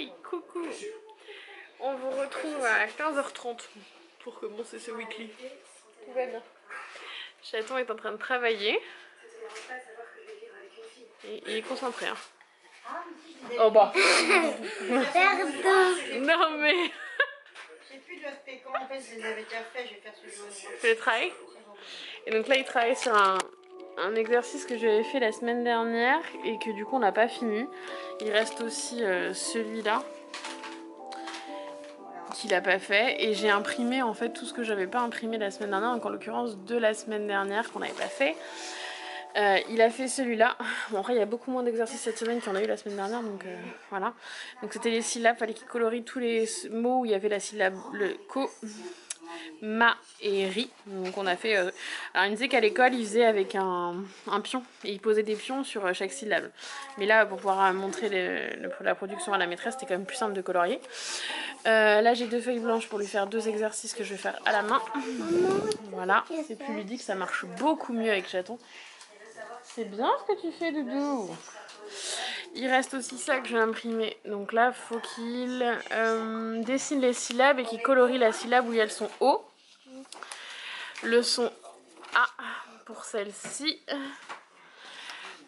Hey, coucou. On vous retrouve à 15h30 pour commencer ce weekly. Tout va bien. Chaton est en train de travailler. Et il est concentré. Hein. Oh bah. Non mais. J'ai plus de aspect quand en fait je les avais déjà fait, je vais faire ce jour. Tu les travailles. Et donc là il travaille sur un exercice que j'avais fait la semaine dernière et que du coup on n'a pas fini. Il reste aussi celui-là qu'il n'a pas fait et j'ai imprimé en fait tout ce que j'avais pas imprimé la semaine dernière, donc en l'occurrence de la semaine dernière qu'on n'avait pas fait. Il a fait celui-là. Bon après il y a beaucoup moins d'exercices cette semaine qu'il y en a eu la semaine dernière, donc voilà. Donc c'était les syllabes, fallait qu'il colorie tous les mots où il y avait la syllabe le ko, ma et ri. Donc on a fait. Alors il disait qu'à l'école il faisait avec un pion et il posait des pions sur chaque syllabe. Mais là pour pouvoir montrer la production à la maîtresse c'était quand même plus simple de colorier. Là j'ai 2 feuilles blanches pour lui faire 2 exercices que je vais faire à la main. Voilà, c'est plus ludique, ça marche beaucoup mieux avec chaton. C'est bien ce que tu fais, Doudou. Il reste aussi ça que je vais imprimer. Donc là, faut qu'il dessine les syllabes et qu'il colorie la syllabe où il y a le son O. Le son A pour celle-ci.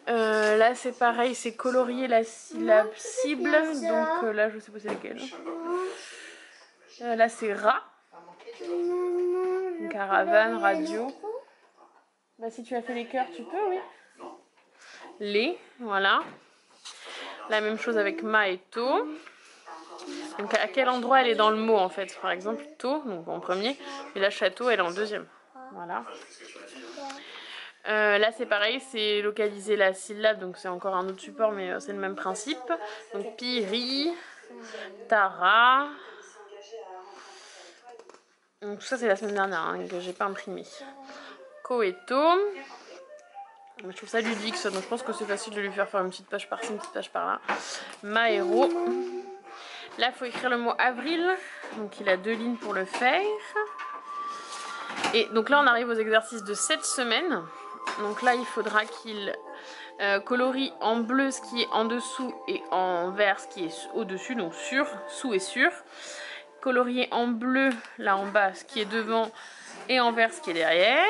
Là, c'est pareil, c'est colorier la syllabe cible. Donc là, je sais pas c'est laquelle. Là, c'est Ra. Une caravane, radio. Bah, si tu as fait les cœurs, tu peux, oui. Les, voilà. La même chose avec ma et to. Donc à quel endroit elle est dans le mot en fait. Par exemple to, donc en premier. Et là château, elle est en deuxième. Voilà. Là c'est pareil, c'est localiser la syllabe. Donc c'est encore un autre support mais c'est le même principe. Donc piri, tara. Donc tout ça c'est la semaine dernière hein, que j'ai pas imprimé. Ko et to. Je trouve ça ludique ça, donc je pense que c'est facile de lui faire une petite page par-ci, une petite page par-là. Maéro. Là, il faut écrire le mot avril. Donc, il a 2 lignes pour le faire. Et donc là, on arrive aux exercices de cette semaine. Donc là, il faudra qu'il colorie en bleu ce qui est en dessous et en vert ce qui est au-dessus. Donc sur, sous et sur. Colorier en bleu, là en bas, ce qui est devant et en vert ce qui est derrière.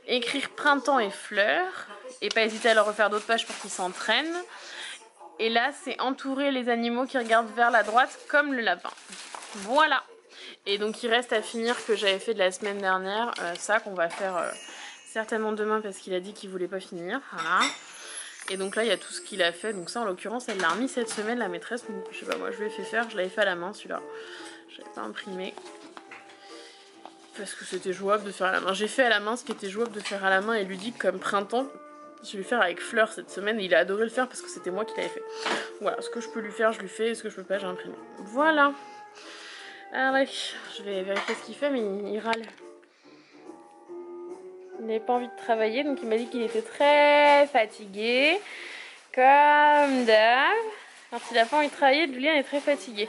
Écrire printemps et fleurs. Et pas hésiter à leur refaire d'autres pages pour qu'ils s'entraînent. Et là, c'est entourer les animaux qui regardent vers la droite comme le lapin. Voilà. Et donc, il reste à finir que j'avais fait de la semaine dernière. Ça qu'on va faire certainement demain parce qu'il a dit qu'il voulait pas finir. Voilà. Et donc là, il y a tout ce qu'il a fait. Donc ça, en l'occurrence, elle l'a remis cette semaine, la maîtresse. Donc, je sais pas, moi, je lui ai fait faire. Je l'avais fait à la main, celui-là. Je l'avais pas imprimé. Parce que c'était jouable de faire à la main. J'ai fait à la main ce qui était jouable de faire à la main et ludique comme printemps. Je vais le faire avec fleurs cette semaine et il a adoré le faire parce que c'était moi qui l'avais fait. Voilà, ce que je peux lui faire, je lui fais, et ce que je peux pas, j'ai imprimé. Voilà. Allez, je vais vérifier ce qu'il fait, mais il râle. Il n'avait pas envie de travailler, donc il m'a dit qu'il était très fatigué. Comme d'hab. Quand il n'a pas envie de travailler, Julien est très fatigué.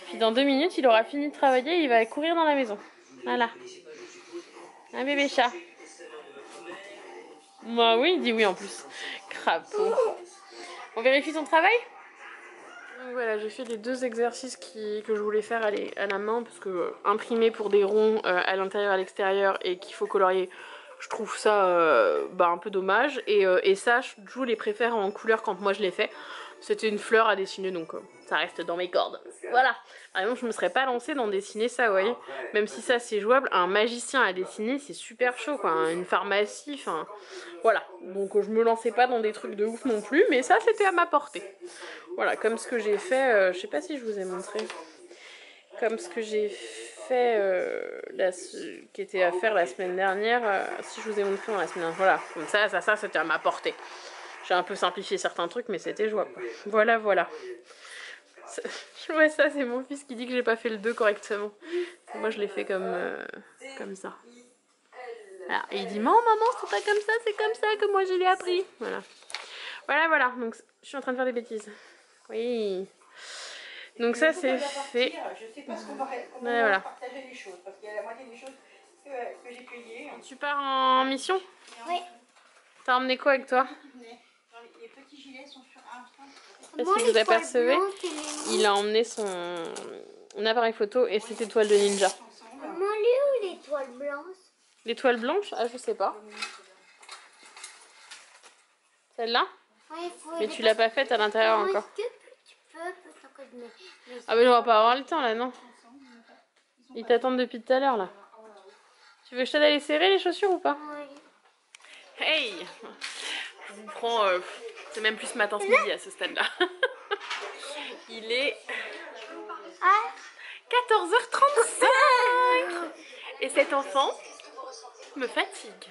Puis dans 2 minutes, il aura fini de travailler et il va courir dans la maison. Voilà. Un bébé chat. Bah oui, il dit oui en plus. Crapaud. On vérifie son travail ? Donc voilà, j'ai fait les 2 exercices que je voulais faire à la main parce que imprimer pour des ronds à l'intérieur et à l'extérieur et qu'il faut colorier, je trouve ça un peu dommage. Et ça, je vous les préfère en couleur quand moi je l'ai fait. C'était une fleur à dessiner donc ça reste dans mes cordes. Voilà. Par exemple, je me serais pas lancée dans dessiner ça, vous voyez. Même si ça c'est jouable, un magicien à dessiner c'est super chaud quoi. Une pharmacie, enfin voilà. Donc je me lançais pas dans des trucs de ouf non plus, mais ça c'était à ma portée. Voilà, comme ce que j'ai fait, je sais pas si je vous ai montré, comme ce que j'ai fait, qui était à faire la semaine dernière, si je vous ai montré dans la semaine dernière, voilà, comme ça c'était à ma portée. J'ai un peu simplifié certains trucs, mais c'était jouable. Voilà, voilà. Je vois ça, c'est mon fils qui dit que j'ai pas fait le 2 correctement. Moi je l'ai fait comme ça. Voilà. Et il dit, maman, c'est pas comme ça, c'est comme ça que moi je l'ai appris. Voilà. Voilà, voilà, donc je suis en train de faire des bêtises. Oui. Donc ça c'est fait. Je sais pas ce qu'on va Voilà. partager les choses parce qu'il y a la moitié des choses que j'ai cueillies. Tu pars en mission? Oui. T'as emmené quoi avec toi? les petits gilets sont sur un stand. Si vous apercevez, il a emmené son appareil photo et cette étoile de ninja. Maman, elle est où l'étoile blanche? L'étoile blanche? Ah, je sais pas. Celle-là? Mais tu l'as pas faite à l'intérieur encore. Est-ce que tu peux peut-être Ah, mais on va pas avoir le temps là, non. Ils t'attendent depuis tout à l'heure là. Tu veux que je t'aide à les serrer les chaussures ou pas? Oui. Hey! Je vous prends. C'est même plus ce matin ce midi à ce stade-là. Il est Ah, 14h35! Et cet enfant me fatigue.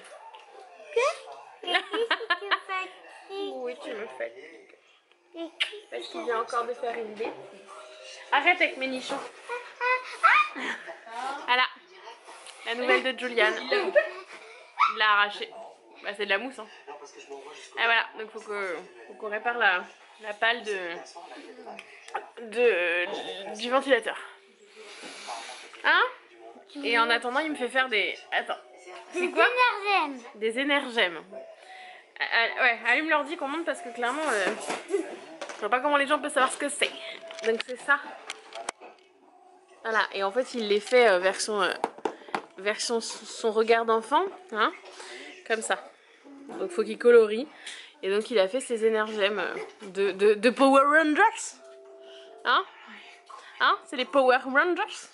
Oui, tu me fatigues. Parce qu'il vient encore de faire une bêtise. Arrête avec mes nichons. Voilà. La nouvelle de Julian. Il l'a arraché. Bah, c'est de la mousse. Hein. Et voilà. Donc faut qu'on répare la pale du ventilateur. Hein? Et en attendant, il me fait faire des... Attends. C'est quoi? Des énergèmes. Ouais, allume l'ordi qu'on monte parce que clairement, je vois pas comment les gens peuvent savoir ce que c'est. Donc c'est ça. Voilà, et en fait il les fait vers son regard d'enfant, hein, comme ça. Donc faut qu'il colorie. Et donc il a fait ses énergèmes de Power Rangers. Hein? Hein? C'est les Power Rangers?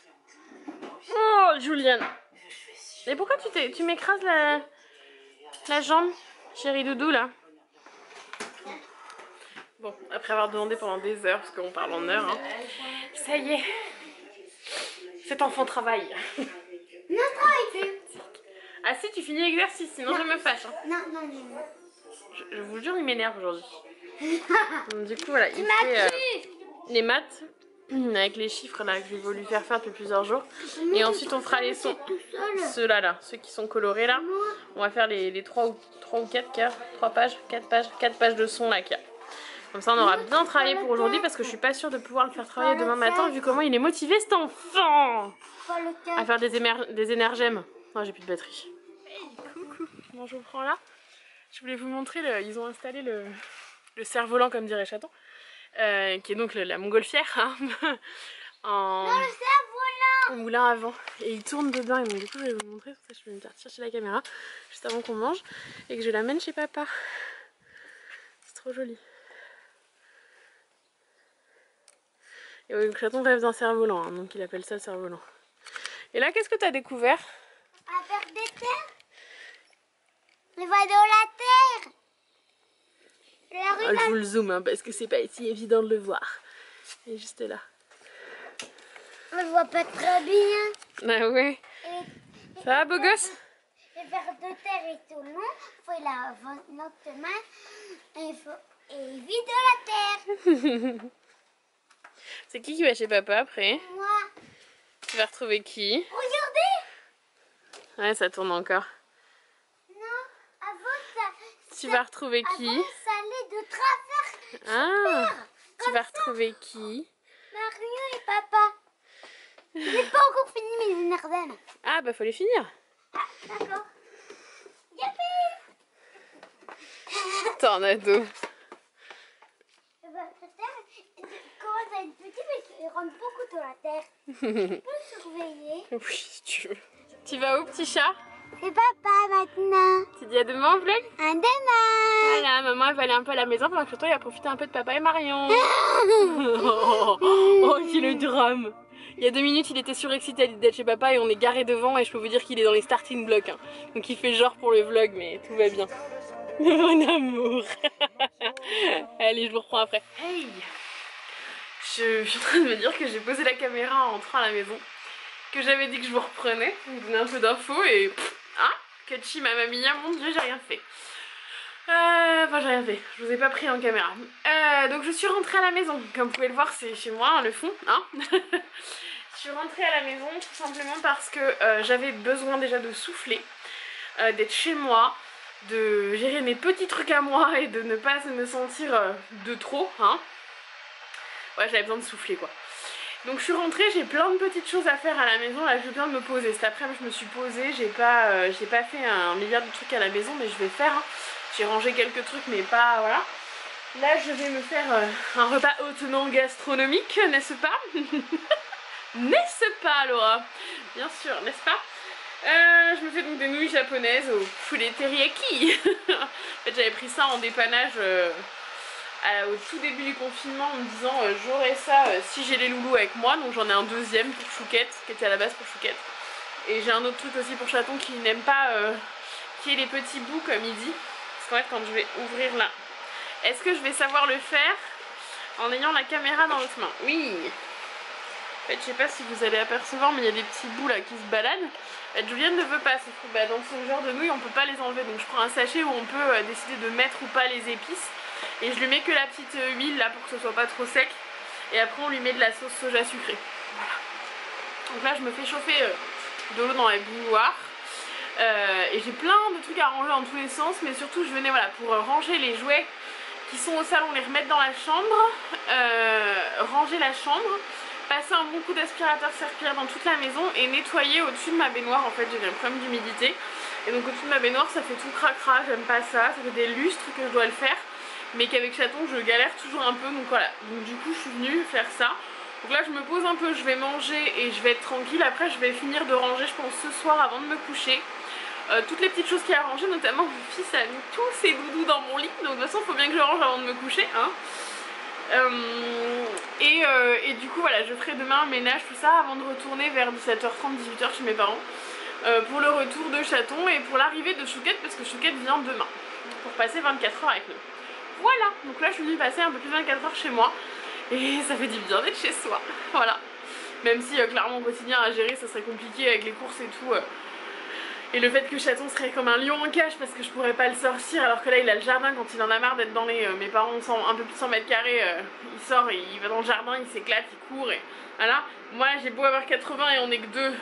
Oh, Julian. Et pourquoi tu m'écrases la jambe, chérie doudou, là? Bon, après avoir demandé pendant des heures, parce qu'on parle en heures, hein, ça y est. Cet enfant travaille. Non, travaille. Ah si, tu finis l'exercice, sinon je me fâche. Hein. Non. Je vous jure, il m'énerve aujourd'hui. Donc, du coup, voilà, il m'as fait cru. les maths avec les chiffres là que j'ai voulu faire depuis plusieurs jours. Et ensuite, on fera les sons. Ceux-là, là, ceux qui sont colorés là. On va faire les 3 ou 4 pages, 4 pages de son là qu'il y a. Comme ça, on aura bien travaillé pour aujourd'hui parce que je suis pas sûre de pouvoir le faire travailler demain matin vu comment il est motivé cet enfant à faire des énergèmes. Oh, j'ai plus de batterie. Hey, coucou. Bon, je vous prends là. Je voulais vous montrer, ils ont installé le cerf-volant comme dirait Chaton, qui est donc la montgolfière, hein, en moulin avant. Et il tourne dedans et donc du coup je vais vous montrer, pour ça je vais me faire chercher la caméra juste avant qu'on mange et que je l'amène chez papa. C'est trop joli. Et oui, donc Chaton rêve d'un cerf-volant, hein, donc il appelle ça le cerf-volant. Et là, qu'est-ce que tu as découvert? Un ver de terre. Il va dans la terre. La rue, Je vous le zoome hein, parce que c'est pas si évident de le voir. Il est juste là. on le voit pas très bien. Ah ouais. Ça va, beau gosse? Le ver de terre est tout long. Il faut la notre main. Et il vit dans la terre. C'est qui va chez papa après? Moi. Tu vas retrouver qui? Regardez. Ouais, ça tourne encore. Non, avant ça. Tu vas retrouver qui? Avant ça allait de travers. Ah, tu vas retrouver qui? Mario et papa. Je n'ai pas encore fini mes énervèmes. Ah bah faut les finir. Ah, d'accord. Youpi. T'en as deux. Le ver de terre commence à être petit mais il rentre beaucoup dans la terre. Tu peux le surveiller. Oui, si tu veux. Tu vas où, petit chat? C'est papa maintenant. Tu dis à demain au vlog? À demain. Voilà, maman elle va aller un peu à la maison pendant que toi il va profiter un peu de papa et Marion. Oh, quel drame. Il y a 2 minutes il était surexcité d'être chez papa et on est garé devant et je peux vous dire qu'il est dans les starting blocks. Hein. Donc il fait genre pour le vlog mais tout va bien. Mon amour. Allez, je vous reprends après. Hey, je suis en train de me dire que j'ai posé la caméra en entrant à la maison. Que j'avais dit que je vous reprenais, vous donner un peu d'infos et... Ah, que chi ma mamie, mon dieu, j'ai rien fait. Enfin, j'ai rien fait, je vous ai pas pris en caméra. Donc je suis rentrée à la maison, comme vous pouvez le voir, c'est chez moi, hein, le fond. Hein. Je suis rentrée à la maison tout simplement parce que j'avais besoin déjà de souffler, d'être chez moi, de gérer mes petits trucs à moi et de ne pas me sentir de trop. Hein. Ouais, j'avais besoin de souffler quoi. Donc je suis rentrée, j'ai plein de petites choses à faire à la maison, là je viens de me poser. Cet après-midi je me suis posée, j'ai pas fait un milliard de trucs à la maison mais je vais faire. Hein. J'ai rangé quelques trucs mais pas, voilà. Là, je vais me faire un repas hautement gastronomique, n'est-ce pas? N'est-ce pas, Laura? Bien sûr, n'est-ce pas? Je me fais donc des nouilles japonaises au poulet teriyaki. En fait, j'avais pris ça en dépannage au tout début du confinement en me disant j'aurai ça si j'ai les loulous avec moi. Donc j'en ai un deuxième pour Chouquette, qui était à la base pour Chouquette. Et j'ai un autre truc aussi pour Chaton qui n'aime pas qui est les petits bouts comme il dit. Parce qu'en fait, quand je vais ouvrir là, est-ce que je vais savoir le faire en ayant la caméra dans l'autre main? Oui. En fait, je sais pas si vous allez apercevoir, mais il y a des petits bouts là qui se baladent. En fait, Julienne ne veut pas, sauf que dans ce genre de nouilles, on peut pas les enlever. Donc je prends un sachet où on peut décider de mettre ou pas les épices. Et je lui mets que la petite huile là pour que ce soit pas trop sec. Et après, on lui met de la sauce soja sucrée. Voilà. Donc là, je me fais chauffer de l'eau dans la bouilloire. Et j'ai plein de trucs à ranger dans tous les sens. Mais surtout, je venais voilà, pour ranger les jouets qui sont au salon, les remettre dans la chambre. Ranger la chambre. Passer un bon coup d'aspirateur serpillère dans toute la maison et nettoyer au-dessus de ma baignoire. En fait, j'ai un problème d'humidité et donc au-dessus de ma baignoire ça fait tout cracra, j'aime pas ça, ça fait des lustres que je dois le faire, mais qu'avec Chaton je galère toujours un peu, donc voilà. Donc du coup je suis venue faire ça. Donc là je me pose un peu, je vais manger et je vais être tranquille. Après je vais finir de ranger je pense ce soir avant de me coucher. Toutes les petites choses qu'il y a à ranger, notamment mon fils a mis tous ses doudous dans mon lit, donc de toute façon il faut bien que je range avant de me coucher hein. Et du coup voilà, je ferai demain un ménage tout ça avant de retourner vers 17h30 18h chez mes parents pour le retour de Chaton et pour l'arrivée de Chouquette, parce que Chouquette vient demain pour passer 24 heures avec nous. Voilà, donc là je suis venue passer un peu plus de 24 heures chez moi et ça fait du bien d'être chez soi. Voilà, même si clairement au quotidien à gérer ça serait compliqué avec les courses et tout. Et le fait que Chaton serait comme un lion en cage parce que je pourrais pas le sortir, alors que là il a le jardin quand il en a marre d'être dans les... mes parents sont un peu plus de 100 mètres carrés, il sort et il va dans le jardin, il s'éclate, il court et voilà. Moi j'ai beau avoir 80 et on est que 2,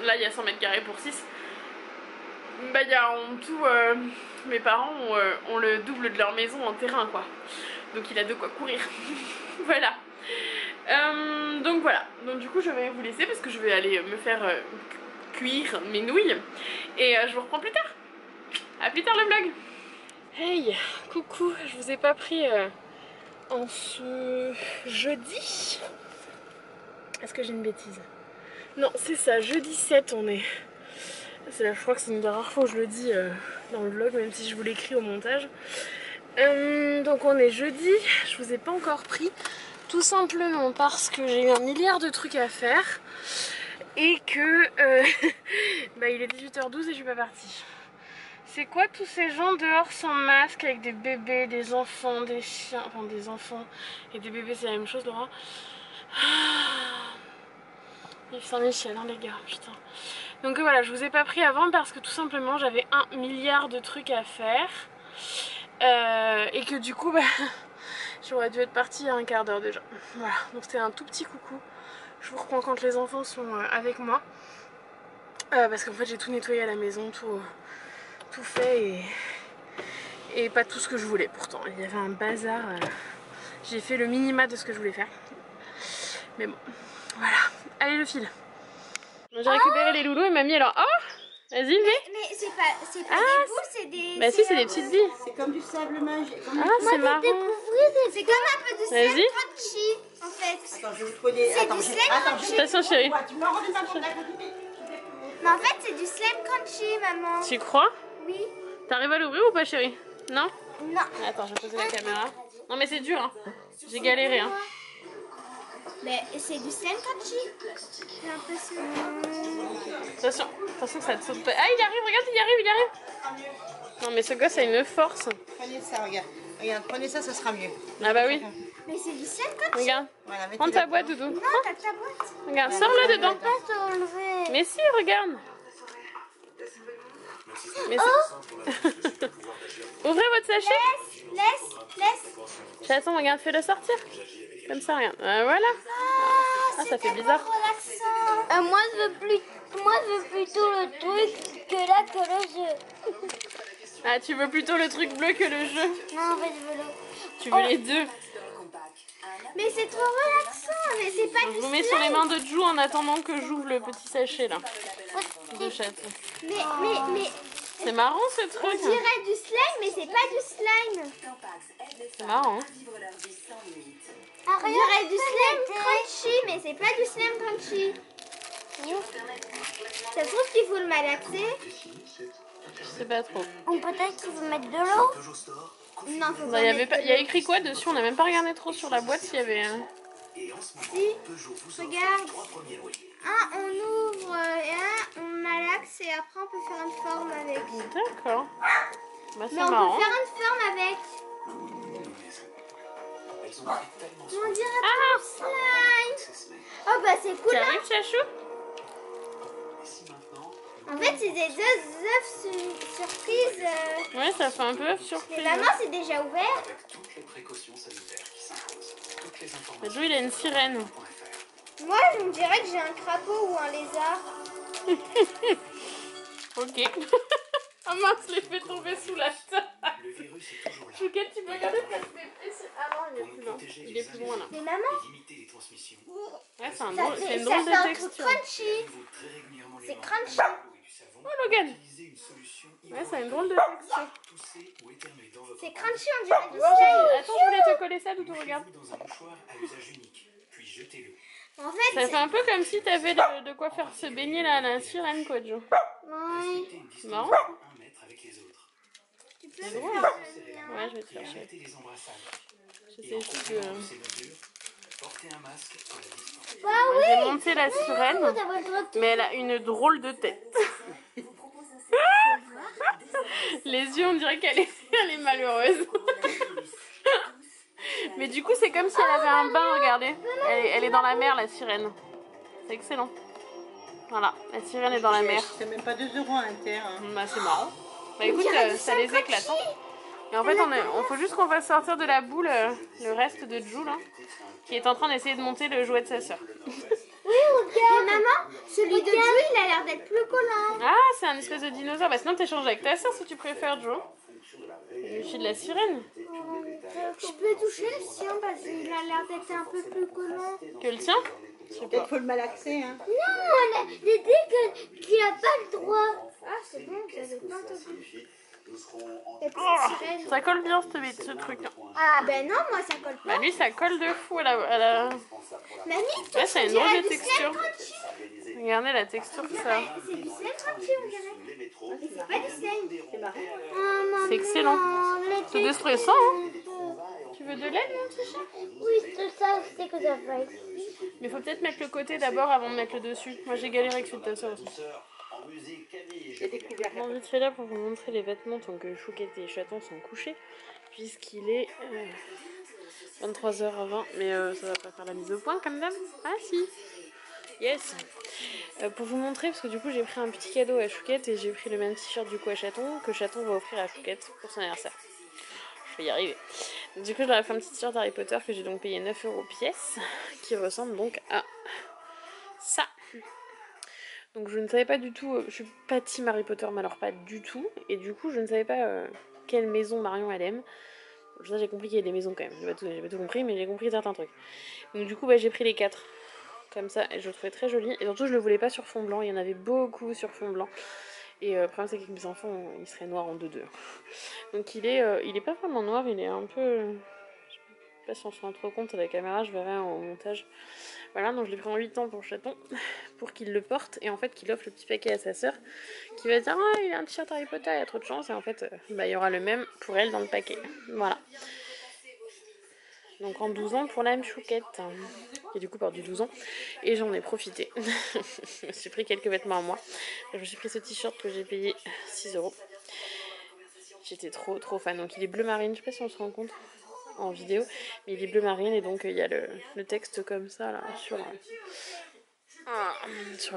là il y a 100 mètres carrés pour 6. Bah il y a en tout, mes parents ont le double de leur maison en terrain quoi. Donc il a de quoi courir. Voilà. Donc voilà, donc du coup je vais vous laisser parce que je vais aller me faire... cuire mes nouilles et je vous reprends plus tard. A plus tard le vlog. Hey, coucou, je vous ai pas pris en ce jeudi. Est-ce que j'ai une bêtise? Non, c'est ça, jeudi 7 on est. C'est là, je crois que c'est une des rares fois où je le dis dans le vlog, même si je vous l'écris au montage. Donc on est jeudi, je vous ai pas encore pris, tout simplement parce que j'ai eu un milliard de trucs à faire. Et que bah, il est 18h12 et je suis pas partie. C'est quoi tous ces gens dehors sans masque avec des bébés, des enfants, des chiens, enfin des enfants et des bébés, c'est la même chose Laura. Yves Saint-Michel hein les gars, putain. Donc voilà, je vous ai pas pris avant parce que tout simplement j'avais un milliard de trucs à faire et que du coup bah, j'aurais dû être partie il y a un quart d'heure déjà. Voilà, donc c'était un tout petit coucou. Je vous reprends quand les enfants sont avec moi parce qu'en fait j'ai tout nettoyé à la maison, tout fait et pas tout ce que je voulais pourtant. Il y avait un bazar, j'ai fait le minima de ce que je voulais faire. Mais bon, voilà. Allez le fil. J'ai récupéré les loulous et mamie alors... Oh, vas-y Mais c'est pas des boules, c'est des... Bah si, c'est des petites billes. C'est comme du sable magique. Ah c'est marrant. C'est comme un peu de slime crunchy en fait. Attends, je vais vous trouver des... C'est du slime crunchy. Attention chérie. Tu me rends pas compte à côté. Mais en fait c'est du slime crunchy maman. Tu crois? Oui. T'arrives à l'ouvrir ou pas chérie? Non? Non. Attends, je vais poser la caméra. Non mais c'est dur hein. J'ai galéré hein. Mais c'est du slime crunchy. J'ai l'impression. Attention que ça te saute pas. Ah il arrive, regarde il arrive. Non mais ce gosse a une force. Prenez ça, regarde. Regarde, prenez ça, ça sera mieux. Ah bah oui. Mais c'est du slime crunchy. Regarde. Voilà, Prends ta boîte Doudou. Non, t'as ta boîte. Regarde, sors-le dedans. Pas t'enlever. Mais si, regarde. Mais ouvrez votre sachet. Laisse. Chaton, regarde, fais-le sortir. Comme ça, regarde. Voilà. Ah, ça fait bizarre. Relaxant. Moi, je veux plutôt le truc que le jeu. Ah, tu veux plutôt le truc bleu que le jeu? Non, en fait, je veux le... Tu veux les deux? Mais c'est trop relaxant, mais c'est pas Je du vous mets sur les mains de Jou en attendant que j'ouvre le petit sachet là. De chaton. Mais C'est marrant ce On truc. dirait du slime, mais c'est pas du slime. C'est marrant. On dirait du slime crunchy, mais c'est pas du slime crunchy. Ça se trouve qu'il faut le malaxer. Je sais pas trop. Ou peut-être qu'il faut mettre de l'eau. Non, faut Il pas y avait mettre pas, de il y a l'eau. écrit quoi dessus? On n'a même pas regardé trop sur la boîte s'il y avait. Si, regarde. Un, on ouvre et un, on malaxe et après on peut faire une forme avec. D'accord. Bah c'est Mais on marrant. peut faire une forme avec. On dirait Ah, du slime. Oh bah c'est cool. tu Hein. arrives, Chachou? En fait c'est des œufs surprises. Ouais, ça fait un peu surprise. Mais maman c'est déjà ouvert. Mais Joe, il a une sirène. Moi je me dirais que j'ai un crapaud ou un lézard. Ok. Ah mince, je l'ai fait tomber sous la table. Chouquette, tu peux regarder parce que ah non, il est plus loin. Il est plus loin là. Mais maman, Ouais, c'est un ça drôle, fait, c'est une ça drôle fait de un truc texture. crunchy. C'est crunchy. Oh Logan. Ouais, c'est une drôle de texture. C'est crunchy, on dirait du Oh, slime. attends, je voulais te coller ça, d'où tu regardes. En fait, Ça fait un peu comme si t'avais de quoi faire se baigner là, la sirène quoi, Joe. oui. C'est marrant. Tu peux C'est me drôle. faire le mien. Ouais, je vais te chercher. J'essaie aussi de... Bah Moi, j'ai monté la sirène, oui, t'as pas le droit de... mais elle a une drôle de tête. Les yeux, on dirait qu'elle est, elle est malheureuse. Mais du coup, c'est comme si elle avait un bain, regardez. Elle est dans la mer, la sirène. C'est excellent. Voilà, la sirène est dans la mer. C'est même pas 2 € à l'intérieur. Bah, c'est marrant. Bah écoute, ça les éclate. Hein. Et en fait, on faut juste qu'on fasse sortir de la boule le reste de Jou, là, qui est en train d'essayer de monter le jouet de sa sœur. Oui, regarde. Mais maman, celui de Joe, il a l'air d'être plus collant. Ah, c'est un espèce de dinosaure. Bah sinon, t'échanges avec ta sœur si tu préfères, Joe. Je suis de la sirène. Je peux toucher le sien parce qu'il a l'air d'être un peu plus collant. Que le tien? Je sais Peut-être pas. faut le malaxer. Hein. Non, j'ai dit qu'il n'a pas le droit. Ah, c'est bon, vous avez pas entendu. Les petites sirènes. Ça colle bien ce truc. Hein. Ah, ben non, moi ça colle Bah pas. lui, ça colle de fou. Elle a... Mamie, Ouais, c'est une drôle dirait de du texture. slime crunchy. Regardez la texture que ça a. C'est du slime crunchy, on dirait. Mais c'est pas du slime. C'est marrant. Oh, maman, C'est excellent. le C'est texte. déstressant, hein. Tu veux de l'aide, mon petit chat? Oui, c'est ça, c'est que ça fait. Mais faut peut-être mettre le côté d'abord avant de mettre le dessus. Moi, j'ai galéré avec celui de ta soeur aussi. J'ai découvert. J'ai envie de faire là pour vous montrer les vêtements tant que Chouquette et Chaton sont couchés. Puisqu'il est 23h20. Mais ça va pas faire la mise au point comme d'hab. Ah si. Yes. Pour vous montrer, parce que du coup j'ai pris un petit cadeau à Chouquette et j'ai pris le même t-shirt du coup à Chaton que Chaton va offrir à Chouquette pour son anniversaire. Je vais y arriver. Du coup je leur ai fait un petit t-shirt Harry Potter que j'ai donc payé 9 € pièce, qui ressemble donc à ça. Donc je ne savais pas du tout, je suis pas team Harry Potter mais alors pas du tout, et du coup je ne savais pas quelle maison Marion elle aime. Ça j'ai compris qu'il y a des maisons quand même, j'ai pas tout compris mais j'ai compris certains trucs. Donc du coup bah, j'ai pris les 4 comme ça et je le trouvais très joli, et surtout je le voulais pas sur fond blanc, il y en avait beaucoup sur fond blanc. Et le problème c'est que mes enfants il serait noir en 2-2. Donc il est pas vraiment noir, il est un peu... Je sais pas si on se rend trop compte à la caméra, je verrai en montage. Voilà, donc je l'ai pris en 8 ans pour Chaton, pour qu'il le porte, et en fait qu'il offre le petit paquet à sa sœur, qui va dire « Ah, il a un t-shirt Harry Potter, il y a trop de chance », et en fait, bah, il y aura le même pour elle dans le paquet. Voilà. Donc en 12 ans pour la Chouquette, qui du coup porte du 12 ans, et j'en ai profité. Je me suis pris quelques vêtements à moi. Je me suis pris ce t-shirt que j'ai payé 6 €. J'étais trop fan, donc il est bleu marine, je sais pas si on se rend compte en vidéo, mais il est bleu marine et donc il y a le texte comme ça là sur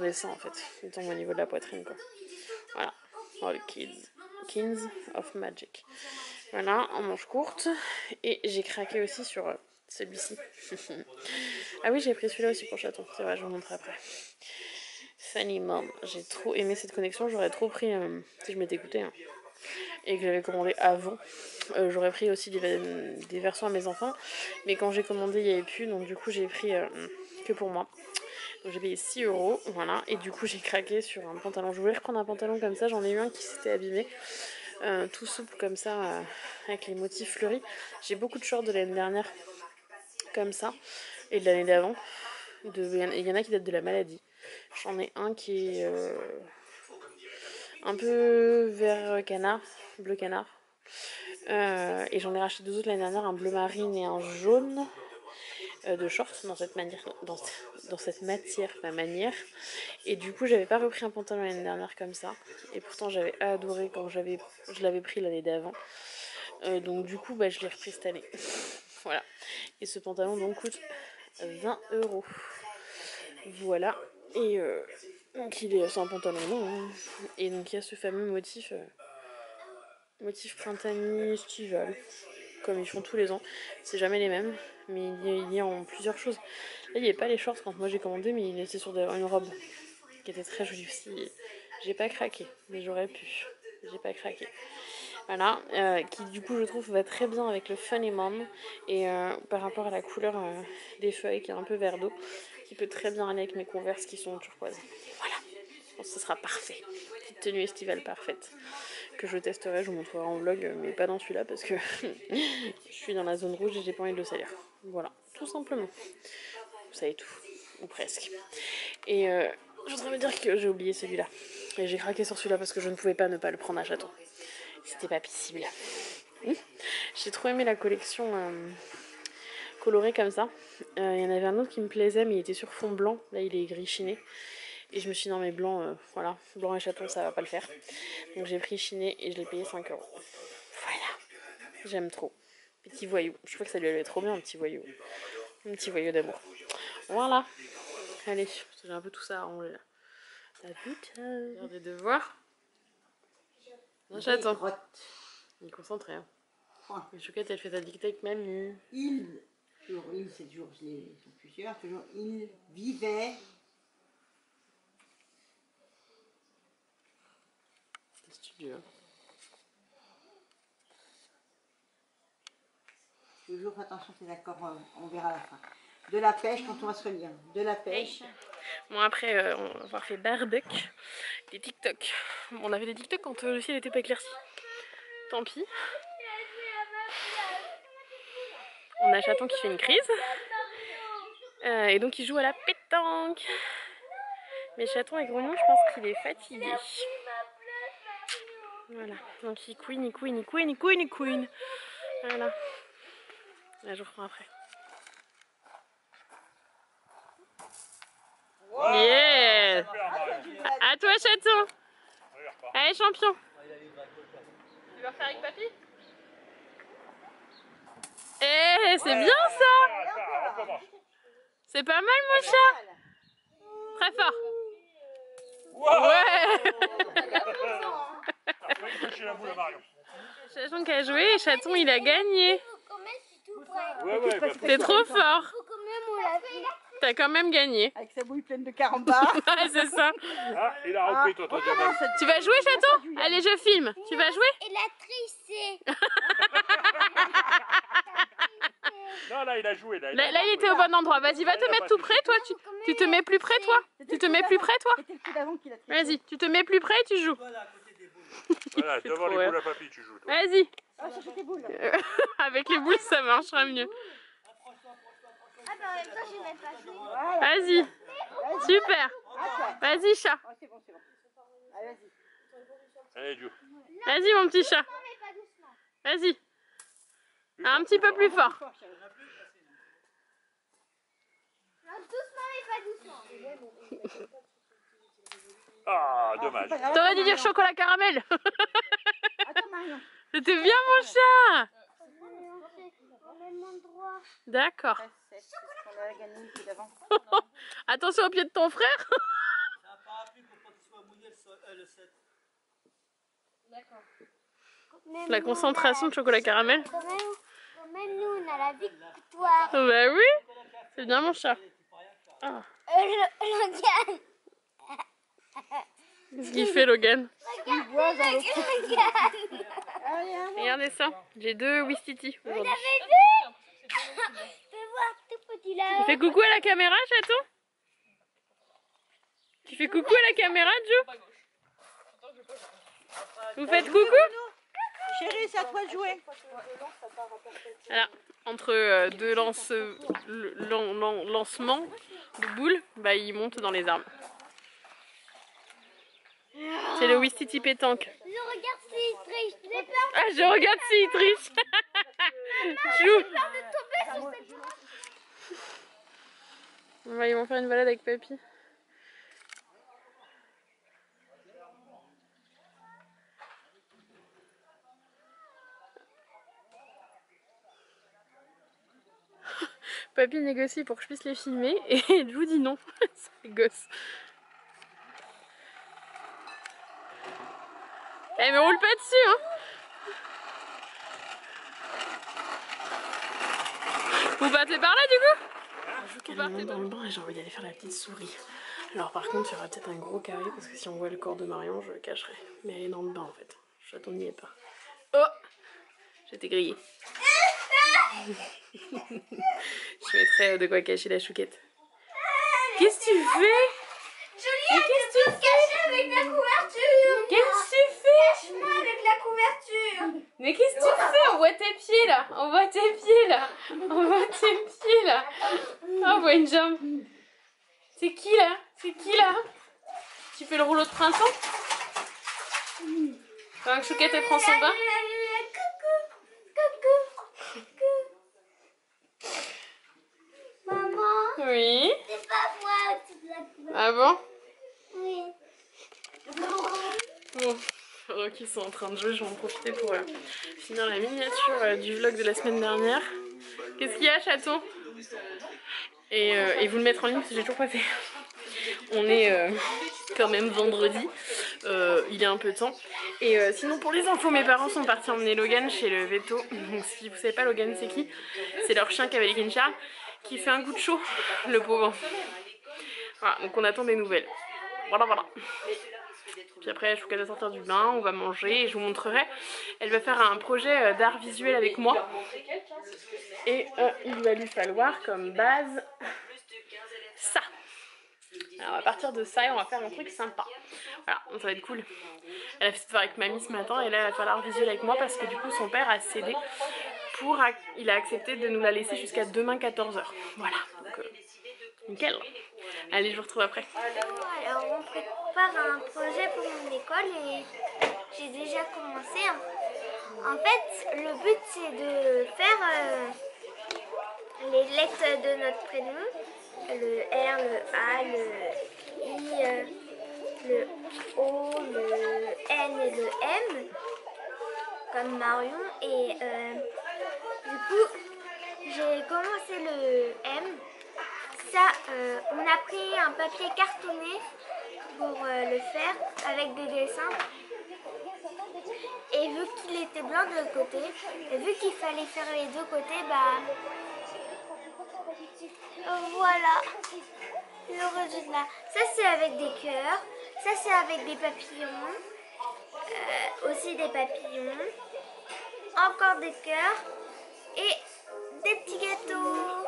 les seins en fait, il tombe au niveau de la poitrine quoi. Voilà, All Kings of Magic. Voilà, en manche courte, et j'ai craqué aussi sur celui-ci. Ah oui, j'ai pris celui-là aussi pour Chaton, c'est vrai, je vous montre après. Funny Mom, j'ai trop aimé cette connexion, j'aurais trop pris si je m'étais écoutée. Hein. Et que j'avais commandé avant. J'aurais pris aussi des versions à mes enfants, mais quand j'ai commandé il n'y avait plus, donc du coup j'ai pris que pour moi. Donc j'ai payé 6 €, voilà, et du coup j'ai craqué sur un pantalon. Je voulais reprendre un pantalon comme ça, j'en ai eu un qui s'était abîmé, tout souple comme ça, avec les motifs fleuris. J'ai beaucoup de shorts de l'année dernière comme ça, et de l'année d'avant. Il y en a qui datent de la maladie. J'en ai un qui est un peu vert canard, bleu canard. Et j'en ai racheté 2 autres l'année dernière, un bleu marine et un jaune. De shorts dans cette manière, dans cette matière, ma manière. Et du coup, j'avais pas repris un pantalon l'année dernière comme ça. Et pourtant, j'avais adoré quand je l'avais pris l'année d'avant. Donc du coup, je l'ai repris cette année. Voilà. Et ce pantalon donc coûte 20 €. Voilà. Et donc c'est un pantalon long. Hein. Et donc il y a ce fameux motif, motif printanier estival. Comme ils font tous les ans. C'est jamais les mêmes, mais il y a en plusieurs choses. Là, il n'y avait pas les shorts quand moi j'ai commandé, mais il était sur une robe qui était très jolie aussi. J'ai pas craqué, mais j'aurais pu. J'ai pas craqué. Voilà, qui du coup je trouve va très bien avec le Funny Mom et par rapport à la couleur des feuilles qui est un peu vert d'eau, qui peut très bien aller avec mes Converse qui sont turquoise. Voilà, je pense que ce sera parfait. Petite tenue estivale parfaite. Que je testerai, je vous montrerai en vlog, mais pas dans celui-là parce que je suis dans la zone rouge et j'ai pas envie de le salir. Voilà, tout simplement. Vous savez tout, ou presque. Et je voudrais me dire que j'ai oublié celui-là. Et j'ai craqué sur celui-là parce que je ne pouvais pas ne pas le prendre à Chaton. C'était pas possible. J'ai trop aimé la collection colorée comme ça. Il y en avait un autre qui me plaisait, mais il était sur fond blanc. Là, il est gris chiné. Et je me suis dit non mais blanc, voilà, blanc et chaton ça va pas le faire. Donc j'ai pris chiné et je l'ai payé 5 €. Voilà, j'aime trop. Petit voyou, je crois que ça lui allait trop bien un petit voyou. Un petit voyou d'amour. Voilà, allez, j'ai un peu tout ça à ranger là. La bouteille. Faire des devoirs. Non chaton. Il est concentré. Hein. Les Chouquette elle fait sa dictée avec mamie. Toujours il, c'est toujours, ils sont plusieurs, toujours il vivait. Studio. Toujours attention tes accords, on verra à la fin. De la pêche quand on va se relire. De la pêche. Bon après on va avoir fait barbecue, des TikTok. On avait des TikTok quand le ciel n'était pas éclairci. Tant pis. On a Chaton qui fait une crise. Et donc il joue à la pétanque. Mais Chaton et Grognon, je pense qu'il est fatigué. Voilà. Donc il couine, il couine, il couine, il couine, il couine. Voilà. Là je reprends après. Yeah! À toi Chaton! Allez champion! Tu vas faire avec papy? Eh, c'est bien ça! C'est pas mal mon chat! Très fort! Ouais! Chaton qui a joué et Chaton il a gagné! T'es trop fort! T'as quand même gagné! Avec sa bouille pleine de carambars. Ouais, c'est ça! Ah, il a repris toi, diamant. Tu vas jouer Chaton? Allez, je filme! Tu vas jouer? Il a tricé. Non, là, il a joué. Là, Là, il était au bon endroit. Vas-y, va te mettre tout près, toi. Tu te mets plus près, toi. Tu te mets plus près, toi. Vas-y, tu te mets plus près et tu joues. Voilà, devant les boules à papy, tu joues. Vas-y. Ah, chercher tes boules. Avec les boules, ça marchera mieux. Ah bah en même temps je vais pas jouer. Vas-y. Super. Vas-y, chat. Oh, c'est bon, c'est bon. Allez, vas-y. Allez, joue. Vas-y, mon petit chat. Mais pas doucement. Vas-y. Un petit peu plus fort. Non, doucement mais pas doucement. Ah, dommage. T'aurais dû dire chocolat caramel. Attends, Marion. C'était bien, mon chat. Au même endroit. D'accord. C'est ce qu'on a gagné le coup d'avant. Attention au pied de ton frère. C'est un parapluie pour pas qu'il soit mouillé le 7. D'accord. La concentration de chocolat caramel. Quand même nous on a la victoire. Bah oui. C'est bien, mon chat. Ah. Logan. Qu'est-ce qu'il fait, Logan? Logan. Regardez ça. J'ai 2 Wistiti Vous aujourd'hui. avez vu? Fais voir tout petit là. Tu fais coucou à la caméra, Chaton? Tu fais coucou à la caméra, Jo? Vous faites coucou? Chérie, c'est à toi de jouer. Voilà, entre deux lancements de boules, bah il monte dans les arbres. C'est le Wistiti pétanque. Je regarde s'il triche. J'ai peur. Ah, je regarde s'il triche. Chou. J'ai peur de tomber sur cette branche. Ils vont faire une balade avec papy. Papy négocie pour que je puisse les filmer et Jou dit non. C'est gosse. Eh mais roule pas dessus hein. Vous partez par là du coup? Je vous monte dans le bain et j'ai envie d'aller faire la petite souris. Alors par contre il y aura peut-être un gros carré parce que si on voit le corps de Marion je le cacherai. Mais elle est dans le bain en fait. Chaton n'y est pas. Oh, j'étais grillée. Je mettrai de quoi cacher la chouquette. Qu'est-ce que tu fais? Juliette, qu'est-ce que tu fais avec la couverture? Qu'est-ce que tu fais? Cache-moi avec la couverture. Mais qu'est-ce que tu fais? On voit tes pieds là. On voit tes pieds là. On voit tes pieds là. Oh, on voit une jambe. C'est qui là? C'est qui là? Tu fais le rouleau de printemps? Pendant que Chouquette elle prend son bain. Maman, Oui. c'est pas moi toute la couverture. Ah bon? Oui. Bon, pendant qu'ils sont en train de jouer, je vais en profiter pour finir la miniature du vlog de la semaine dernière. Qu'est-ce qu'il y a, chaton? Et vous le mettre en ligne parce que j'ai toujours pas fait. On est quand même vendredi, il est un peu temps. Et sinon pour les infos, mes parents sont partis emmener Logan chez le veto. Donc si vous savez pas Logan c'est qui? C'est leur chien qui avait les King Charles, qui fait un coup de chaud, le pauvre. Voilà, donc on attend des nouvelles. Voilà, voilà. Puis après, je vous qu'elle va sortir du bain, on va manger et je vous montrerai. Elle va faire un projet d'art visuel avec moi. Et il va lui falloir comme base ça. Alors à partir de ça, on va faire un truc sympa. Voilà, donc ça va être cool. Elle a fait ça avec mamie ce matin et là elle va faire l'art visuel avec moi parce que du coup son père a cédé pour... Il a accepté de nous la laisser jusqu'à demain 14 h. Voilà, donc nickel. Allez, je vous retrouve après. Alors on prépare un projet pour mon école et j'ai déjà commencé. En fait, le but c'est de faire les lettres de notre prénom. Le R, le A, le I, le O, le N et le M, comme Marion. Et du coup, j'ai commencé le M. Ça, on a pris un papier cartonné pour le faire avec des dessins. Et vu qu'il était blanc de l'autre côté, et vu qu'il fallait faire les deux côtés, bah... Voilà le résultat. Ça c'est avec des cœurs, ça c'est avec des papillons, aussi des papillons, encore des cœurs et des petits gâteaux.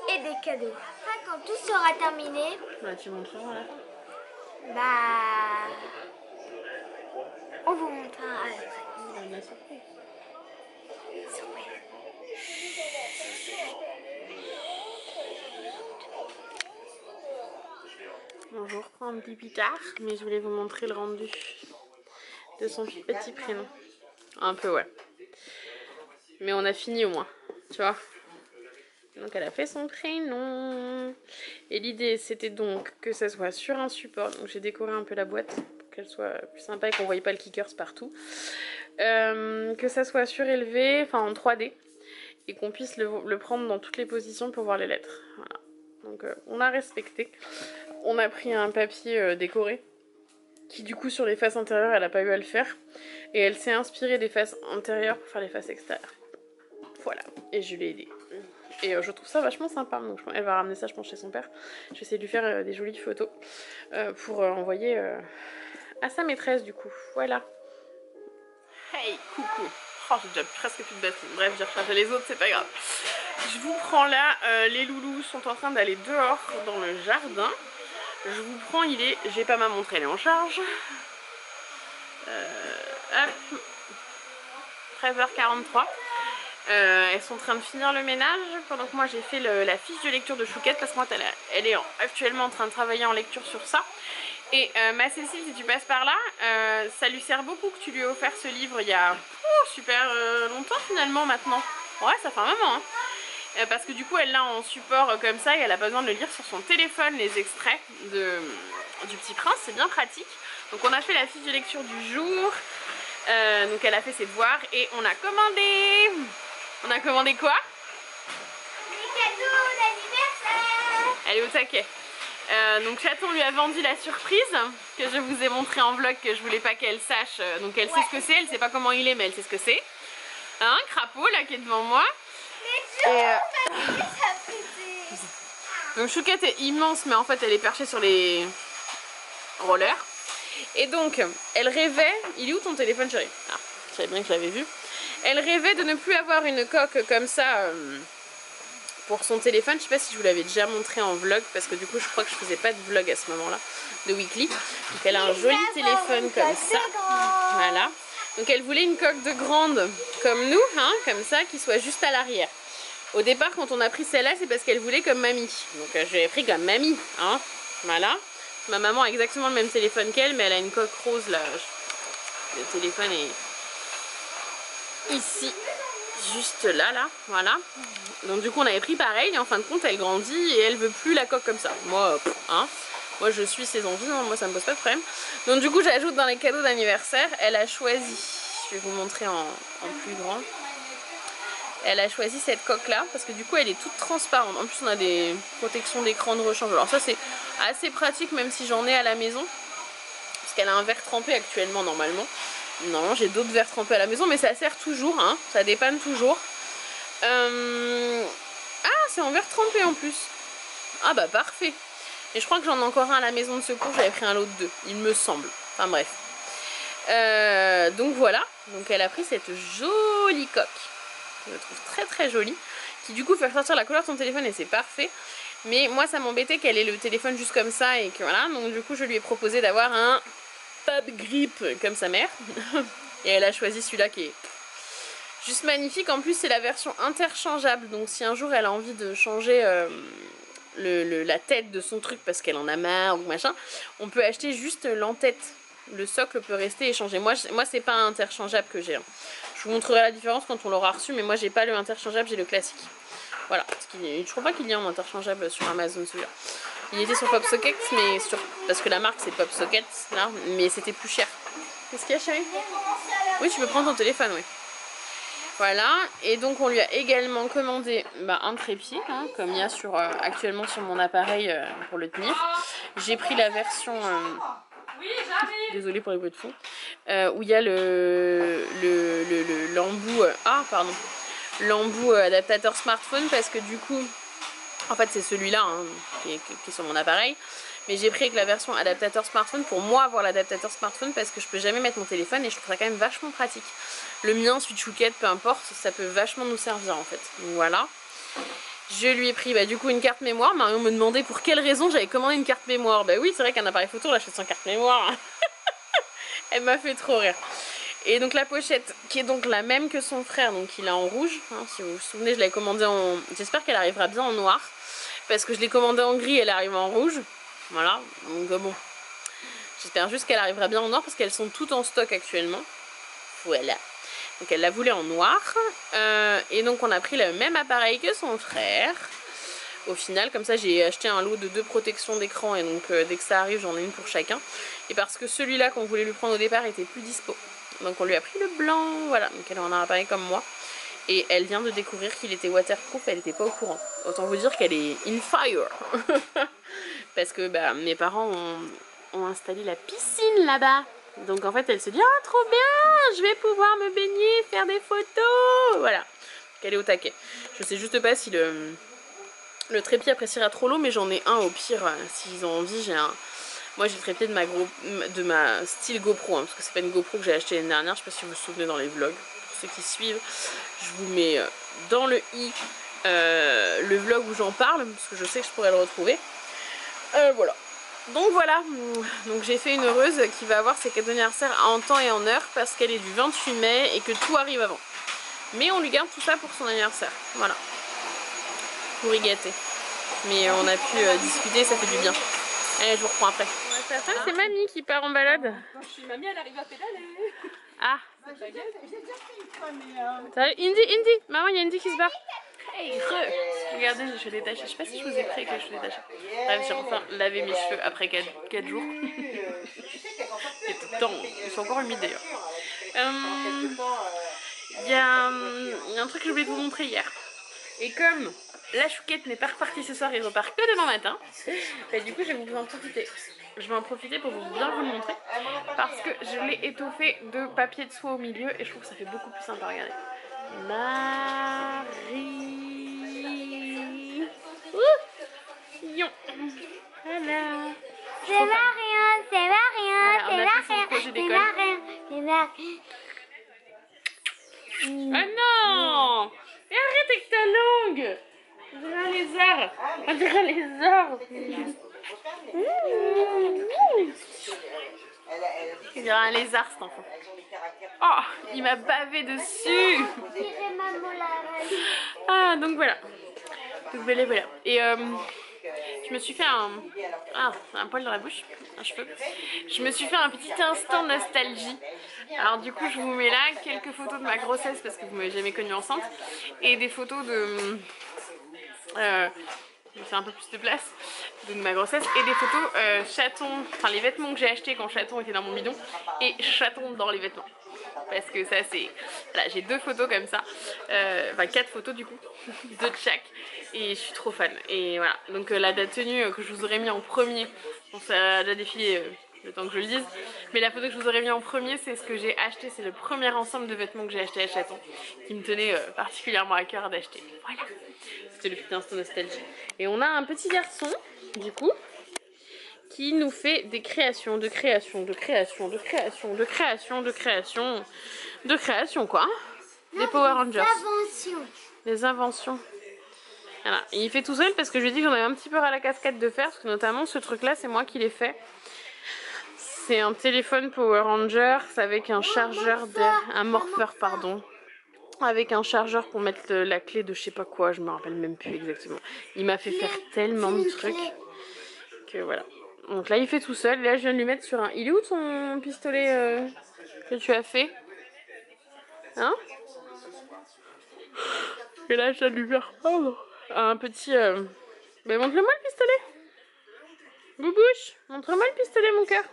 Et des cadeaux. Après, quand tout sera terminé, Bah, tu montreras là. bah, on vous montrera après. La surprise. Bon, je reprends un petit tard, mais je voulais vous montrer le rendu de son petit prénom. Un peu, ouais. Mais on a fini au moins, tu vois. Donc elle a fait son prénom. Et l'idée c'était donc que ça soit sur un support. Donc j'ai décoré un peu la boîte pour qu'elle soit plus sympa et qu'on ne voyait pas le kickers partout. Que ça soit surélevé, enfin en 3D. Et qu'on puisse le prendre dans toutes les positions pour voir les lettres. Voilà. Donc on a respecté. On a pris un papier décoré. Qui du coup sur les faces intérieures elle n'a pas eu à le faire. Et elle s'est inspirée des faces intérieures pour faire les faces extérieures. Voilà. Et je l'ai aidée. Et je trouve ça vachement sympa, donc elle va ramener ça je pense chez son père. Je vais essayer de lui faire des jolies photos pour envoyer à sa maîtresse du coup. Voilà. Hey, coucou. Oh, j'ai déjà presque plus de batterie. Bref, j'ai rechargé les autres, c'est pas grave. Je vous prends là, les loulous sont en train d'aller dehors dans le jardin. Je vous prends, j'ai pas ma montre, elle est en charge. Hop, 13h43. Elles sont en train de finir le ménage pendant que moi j'ai fait la fiche de lecture de Chouquette parce que moi elle est actuellement en train de travailler en lecture sur ça. Et ma Cécile, si tu passes par là, ça lui sert beaucoup que tu lui aies offert ce livre il y a super longtemps finalement maintenant. Ouais, ça fait un moment hein. Parce que du coup elle l'a en support comme ça et elle a pas besoin de le lire sur son téléphone, les extraits du Petit Prince, c'est bien pratique. Donc on a fait la fiche de lecture du jour, donc elle a fait ses devoirs et on a commandé. On a commandé quoi? Les cadeaux d'anniversaire. Elle est au taquet. Donc Chaton lui a vendu la surprise que je vous ai montré en vlog, que je voulais pas qu'elle sache. Donc elle sait ce que c'est, elle sait pas comment il est mais elle sait ce que c'est. Un crapaud là qui est devant moi. Donc Chouquette est immense mais en fait elle est perchée sur les rollers. Et donc elle rêvait, il est où ton téléphone chérie? Ah, je savais bien que je l'avais vu. Elle rêvait de ne plus avoir une coque comme ça pour son téléphone. Je sais pas si je vous l'avais déjà montré en vlog parce que du coup je crois que je faisais pas de vlog à ce moment là de Weekly. Donc elle a un joli téléphone comme ça. Voilà. Donc elle voulait une coque de grande comme nous, hein, comme ça, qui soit juste à l'arrière. Au départ quand on a pris celle-là c'est parce qu'elle voulait comme mamie. Donc je l'ai pris comme mamie, hein. Voilà. Ma maman a exactement le même téléphone qu'elle mais elle a une coque rose là. Le téléphone est ici, juste là, voilà. Donc du coup on avait pris pareil et en fin de compte elle grandit et elle veut plus la coque comme ça. Moi, hein, moi je suis ses envies, hein, moi ça me pose pas de problème. Donc du coup j'ajoute dans les cadeaux d'anniversaire, elle a choisi, je vais vous montrer en plus grand. Elle a choisi cette coque là parce que du coup elle est toute transparente. En plus on a des protections d'écran de rechange. Alors ça c'est assez pratique même si j'en ai à la maison. Parce qu'elle a un verre trempé actuellement normalement. Non, j'ai d'autres verres trempés à la maison, mais ça sert toujours, hein, ça dépanne toujours. Ah, c'est en verre trempé en plus. Ah bah parfait. Et je crois que j'en ai encore un à la maison de secours, j'avais pris un lot de 2, il me semble. Enfin bref. Donc voilà, donc elle a pris cette jolie coque. Je la trouve très très jolie. Qui du coup fait ressortir la couleur de son téléphone et c'est parfait. Mais moi ça m'embêtait qu'elle ait le téléphone juste comme ça et que voilà. Donc du coup je lui ai proposé d'avoir un Pop Grip comme sa mère. Et elle a choisi celui-là qui est juste magnifique. En plus c'est la version interchangeable. Donc si un jour elle a envie de changer la tête de son truc parce qu'elle en a marre ou machin, on peut acheter juste l'entête. Le socle peut rester échangé. Moi c'est pas un interchangeable que j'ai. Hein. Je vous montrerai la différence quand on l'aura reçu. Mais moi j'ai pas le interchangeable, j'ai le classique. Voilà. Parce je crois pas qu'il y ait un interchangeable sur Amazon celui-là. Il était sur PopSocket, mais parce que la marque c'est PopSocket là, mais c'était plus cher. Qu'est-ce qu'il y a chérie? Oui, tu peux prendre ton téléphone, oui. Voilà, et donc on lui a également commandé un trépied, hein, comme il y a actuellement sur mon appareil pour le tenir. J'ai pris la version, désolée pour les bruits de fond, où il y a l'embout, l'embout adaptateur smartphone, parce que du coup, en fait c'est celui-là hein, qui est sur mon appareil. Mais j'ai pris avec la version adaptateur smartphone pour moi avoir l'adaptateur smartphone parce que je peux jamais mettre mon téléphone et je trouve ça quand même vachement pratique. Le mien, celui de Chouquette, peu importe, ça peut vachement nous servir en fait. Donc voilà. Je lui ai pris du coup une carte mémoire. Marion me demandait pour quelle raison j'avais commandé une carte mémoire. Bah oui, c'est vrai qu'un appareil photo, on l'achète sans carte mémoire. Elle m'a fait trop rire. Et donc la pochette qui est donc la même que son frère, donc il est en rouge. Hein, si vous vous souvenez, je l'avais commandée en... J'espère qu'elle arrivera bien en noir. Parce que je l'ai commandée en gris, elle arrive en rouge. Voilà, donc bon, j'espère juste qu'elle arrivera bien en noir parce qu'elles sont toutes en stock actuellement. Voilà, donc elle la voulait en noir. Et donc on a pris le même appareil que son frère. Au final, comme ça j'ai acheté un lot de 2 protections d'écran et donc dès que ça arrive j'en ai une pour chacun. Et parce que celui-là qu'on voulait lui prendre au départ était plus dispo. Donc on lui a pris le blanc, voilà, donc elle en a un appareil comme moi. Et elle vient de découvrir qu'il était waterproof, elle n'était pas au courant. Autant vous dire qu'elle est in fire. Parce que mes parents ont installé la piscine là-bas. Donc en fait elle se dit ah trop bien, je vais pouvoir me baigner, faire des photos. Voilà, qu'elle est au taquet. Je sais juste pas si le trépied appréciera trop l'eau, mais j'en ai un au pire. S'ils ont envie, j'ai un... Moi j'ai le trépied de ma style GoPro, hein, parce que c'est pas une GoPro que j'ai acheté l'année dernière, je sais pas si vous vous souvenez dans les vlogs. ceux qui suivent, je vous mets dans le i le vlog où j'en parle, parce que je sais que je pourrais le retrouver. Voilà. Donc voilà, donc j'ai fait une heureuse qui va avoir ses cadeaux d'anniversaire en temps et en heure parce qu'elle est du 28 mai et que tout arrive avant. Mais on lui garde tout ça pour son anniversaire, voilà. Pour y gâter. Mais on a pu discuter, ça fait du bien. Allez, je vous reprends après. Ça, c'est mamie qui part en balade. Mamie, elle arrive à pédaler. Ah. J'ai déjà fait une fois, mais... Salut, Indy, maman, il y a Indy qui se barre. Hey, regardez, les cheveux détachés. Je sais pas si je vous ai pris avec les cheveux détachés. Bref, j'ai enfin lavé mes cheveux après 4 jours. Et tout le temps, ils sont encore humides d'ailleurs. Il y a un truc que je voulais vous montrer hier. Et comme la chouquette n'est pas repartie ce soir et repart que demain matin, bah, du coup je vais vous en profiter. Je vais en profiter pour bien vous le montrer parce que je l'ai étoffé de papier de soie au milieu et je trouve que ça fait beaucoup plus sympa à regarder. Marie. Voilà. C'est Marion, c'est Marion, Voilà, on c'est a fait son Marion, projet c'est d'école. Marion, c'est Marion. Ah non! Mais arrête avec ta langue! On dirait un lézard! On dirait un lézard! On dirait un lézard cet enfant. Oh! Il m'a bavé dessus! Ah, donc voilà. Donc voilà. Et je me suis fait un poil dans la bouche, un cheveu. Je me suis fait un petit instant nostalgie. Alors du coup je vous mets là quelques photos de ma grossesse parce que vous m'avez jamais connue enceinte. Et des photos de... je fais un peu plus de place de ma grossesse. Et des photos chaton, enfin les vêtements que j'ai achetés quand chaton était dans mon bidon. Et chaton dans les vêtements. Parce que ça c'est... Voilà, j'ai 2 photos comme ça. Enfin 4 photos du coup. 2 de chaque. Et je suis trop fan. Et voilà. Donc la tenue que je vous aurais mis en premier. Bon ça a déjà défilé le temps que je le dise. Mais la photo que je vous aurais mis en premier c'est ce que j'ai acheté. C'est le premier ensemble de vêtements que j'ai acheté à Chaton. Qui me tenait particulièrement à cœur d'acheter. Voilà. C'était le petit instant nostalgie. Et on a un petit garçon du coup. Qui nous fait des créations, de création quoi. Des Power Rangers. Des inventions. Voilà. Et il fait tout seul parce que je lui ai dit que j'en avais un petit peu à la casquette de faire. Parce que notamment ce truc là c'est moi qui l'ai fait. C'est un téléphone Power Rangers avec un chargeur, un morpheur pardon. Avec un chargeur pour mettre la clé de je sais pas quoi, je me rappelle même plus exactement. Il m'a fait faire tellement de trucs que voilà. Donc là il fait tout seul, et là je viens de lui mettre sur un... Il est où ton pistolet que tu as fait? Hein? Et là je viens de lui faire un petit... Ben montre-le-moi le pistolet. Boubouche, montre-moi le pistolet mon cœur.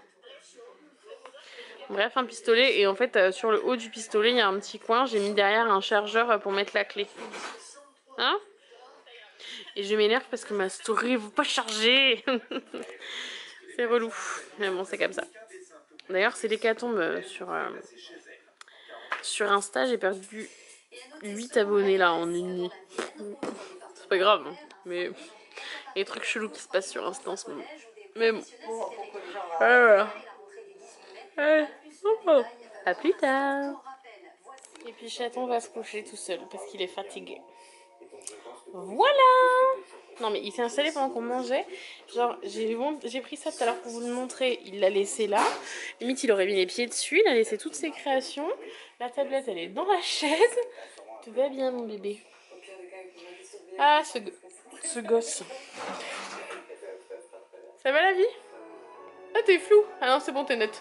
Bref un pistolet et en fait sur le haut du pistolet il y a un petit coin, j'ai mis derrière un chargeur pour mettre la clé. Hein? Et je m'énerve parce que ma story ne veut pas charger. C'est relou. Mais bon, c'est comme ça. D'ailleurs, c'est l'hécatombe sur Insta. J'ai perdu 8 abonnés là en une nuit. C'est pas grave, hein. Mais il y a des trucs chelous qui se passent sur Insta en ce moment. Mais bon. Voilà. Allez, à plus tard. Et puis Chaton va se coucher tout seul parce qu'il est fatigué. Voilà. Non mais il s'est installé pendant qu'on mangeait. Genre j'ai pris ça tout à l'heure pour vous le montrer. Il l'a laissé là. Limite il aurait mis les pieds dessus. Il a laissé toutes ses créations. La tablette elle est dans la chaise. Tout va bien mon bébé. Ah ce gosse. Ça va la vie? Ah t'es flou. Ah non c'est bon t'es net.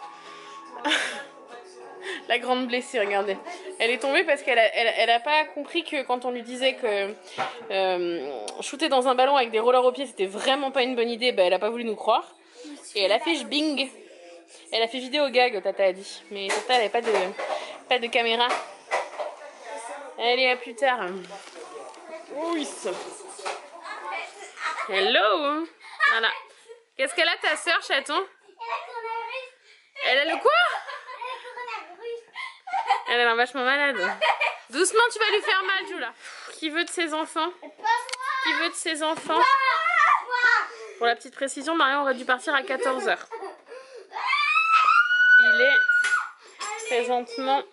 La grande blessée, regardez. Elle est tombée parce qu'elle a pas compris que quand on lui disait que shooter dans un ballon avec des rollers aux pieds c'était vraiment pas une bonne idée, bah elle a pas voulu nous croire. Et elle a fait bing. Elle a fait vidéo gag, Tata a dit. Mais Tata elle avait pas de caméra. Allez à plus tard. Oui. Hello. Voilà. Qu'est-ce qu'elle a ta soeur chaton? Elle a le quoi? Elle a l'air vachement malade. Doucement, tu vas lui faire mal, Jula. Qui veut de ses enfants? Qui veut de ses enfants? Pour la petite précision, Marion aurait dû partir à 14 h. Il est présentement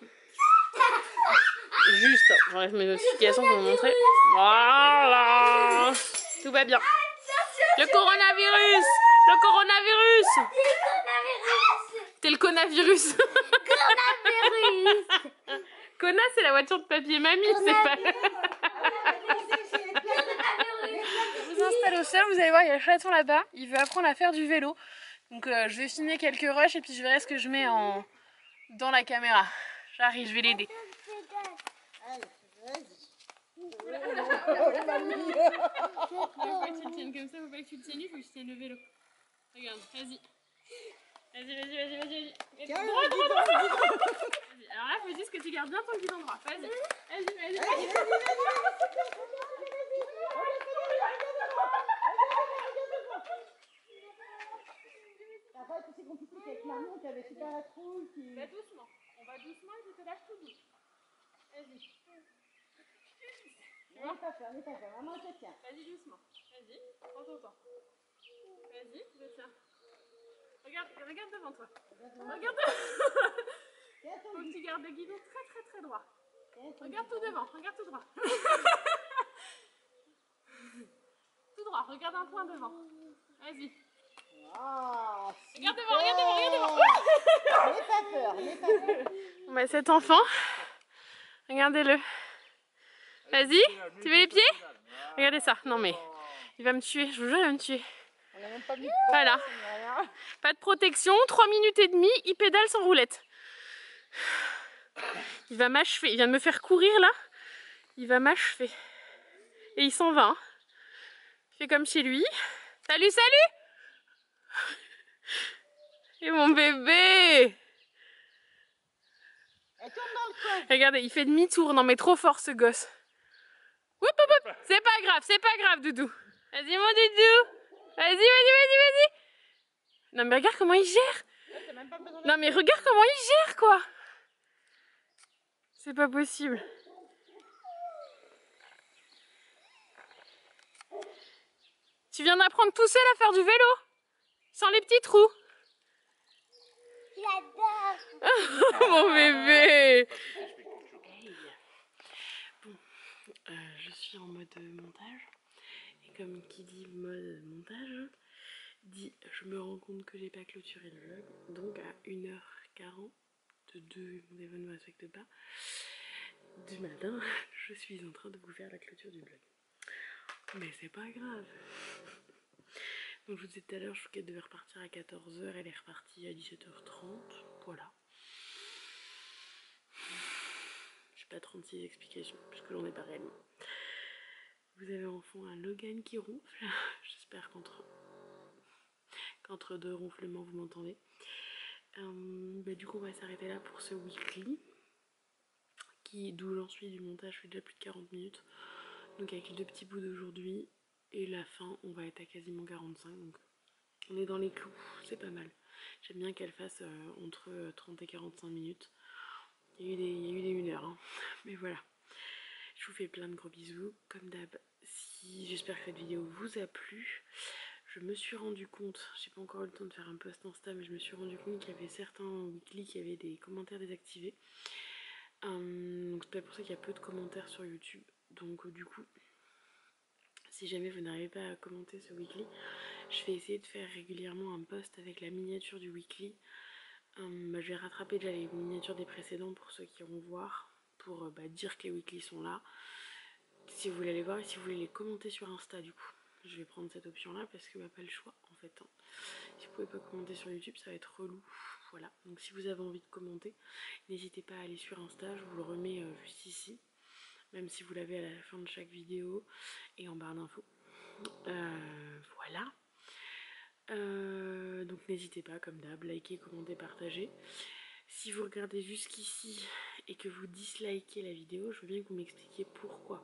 juste, j'enlève mes notifications pour vous montrer. Voilà. Tout va bien. Le coronavirus. Le coronavirus. T'es le coronavirus. Coronavirus. Kona, c'est la voiture de papy et mamie, c'est pas... Je vous installe au sol, vous allez voir, il y a le chaton là-bas. Il veut apprendre à faire du vélo. Donc je vais filmer quelques rushs et puis je verrai ce que je mets dans la caméra. J'arrive, je vais l'aider. Allez, vas-y. Faut pas que tu le tiennes comme ça, faut pas que tu le tiennes, il faut que tu tiennes le vélo. Regarde, vas-y. Vas-y. Droit. Vas-y. Alors là, faut juste que tu gardes bien ton guidon droit. Vas-y. Après, c'est compliqué avec maman qui avait super la trouille. Va doucement. On va doucement et je te lâche tout doux. Vas-y. On n'est pas faire, maman te tient. Vas-y doucement. Vas-y. Prends ton temps. Vas-y, je tiens. Regarde devant toi. Regarde devant. Faut que tu gardes le guidon très droit. Regarde tout devant, regarde tout droit. Tout droit, regarde un point devant. Vas-y. Oh, regarde devant. N'aie pas peur. Bon bah cet enfant, regardez-le. Vas-y, tu veux les pieds? Regardez ça, non mais il va me tuer, je vous jure il va me tuer. On n'a même pas mis Voilà, pas de protection, 3 minutes et demie, il pédale sans roulette. Il va m'achever, il vient de me faire courir là, il va m'achever. Et il s'en va, hein. Il fait comme chez lui. Salut. Et mon bébé. Elle tourne dans le coin. Regardez, il fait demi-tour, non mais trop fort ce gosse. Oup. C'est pas grave Doudou. Vas-y mon Doudou. Vas-y. Non mais regarde comment il gère. Non mais regarde comment il gère quoi. C'est pas possible. Tu viens d'apprendre tout seul à faire du vélo. Sans les petits trous. J'adore. Mon bébé. Bon, je suis en mode montage. Et comme qui dit mode montage, dit je me rends compte que j'ai pas clôturé le vlog. Donc à 1h40 de mon téléphone ne respecte pas du matin, je suis en train de vous faire la clôture du vlog. Mais c'est pas grave. Donc je vous disais tout à l'heure, Chouquette devait repartir à 14h, elle est repartie à 17h30. Voilà. J'ai pas 36 explications, puisque j'en ai pas réellement. Vous avez en fond un Logan qui ronfle. J'espère qu'entre deux ronflements vous m'entendez. Du coup on va s'arrêter là pour ce weekly. D'où j'en suis du montage, je fais déjà plus de 40 minutes. Donc avec les 2 petits bouts d'aujourd'hui et la fin, on va être à quasiment 45. Donc on est dans les clous, c'est pas mal. J'aime bien qu'elle fasse entre 30 et 45 minutes. Il y a eu des 1 heure, hein. Mais voilà. Je vous fais plein de gros bisous. Comme d'hab, j'espère que cette vidéo vous a plu. Je me suis rendu compte, j'ai pas encore eu le temps de faire un post Insta, mais je me suis rendu compte qu'il y avait certains weekly qui avaient des commentaires désactivés. Donc c'est pour ça qu'il y a peu de commentaires sur YouTube. Donc du coup, si jamais vous n'arrivez pas à commenter ce weekly, je vais essayer de faire régulièrement un post avec la miniature du weekly. Je vais rattraper déjà les miniatures des précédents pour ceux qui iront voir, pour dire que les weekly sont là. Si vous voulez les voir et si vous voulez les commenter sur Insta du coup. Je vais prendre cette option là parce que pas le choix en fait, hein. Si vous pouvez pas commenter sur YouTube ça va être relou. Voilà, donc si vous avez envie de commenter, n'hésitez pas à aller sur Insta, je vous le remets juste ici. Même si vous l'avez à la fin de chaque vidéo et en barre d'infos. Voilà. Donc n'hésitez pas comme d'hab, likez, commentez, partagez. Si vous regardez jusqu'ici et que vous dislikez la vidéo, je veux bien que vous m'expliquiez pourquoi.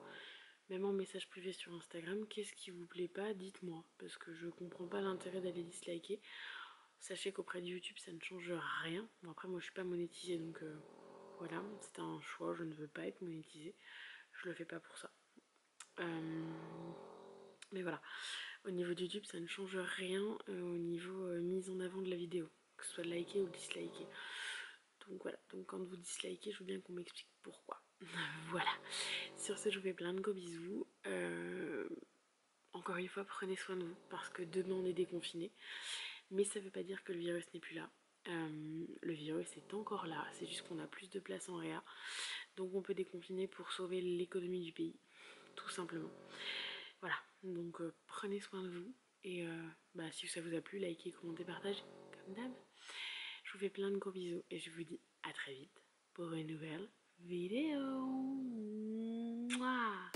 Même en message privé sur Instagram, qu'est-ce qui vous plaît pas, dites-moi. Parce que je comprends pas l'intérêt d'aller disliker. Sachez qu'auprès de YouTube ça ne change rien. Bon après moi je suis pas monétisée donc voilà, c'est un choix, je ne veux pas être monétisée. Je le fais pas pour ça. Mais voilà, au niveau de YouTube ça ne change rien au niveau mise en avant de la vidéo. Que ce soit liké ou disliké. Donc voilà, donc quand vous dislikez, je veux bien qu'on m'explique pourquoi. Voilà, sur ce je vous fais plein de gros bisous. Encore une fois, prenez soin de vous parce que demain on est déconfiné. Mais ça veut pas dire que le virus n'est plus là. Le virus est encore là, c'est juste qu'on a plus de place en réa. Donc on peut déconfiner pour sauver l'économie du pays, tout simplement. Voilà, donc prenez soin de vous. Et si ça vous a plu, likez, commentez, partagez, comme d'hab. Je vous fais plein de gros bisous et je vous dis à très vite pour une nouvelle vidéo. Mouah.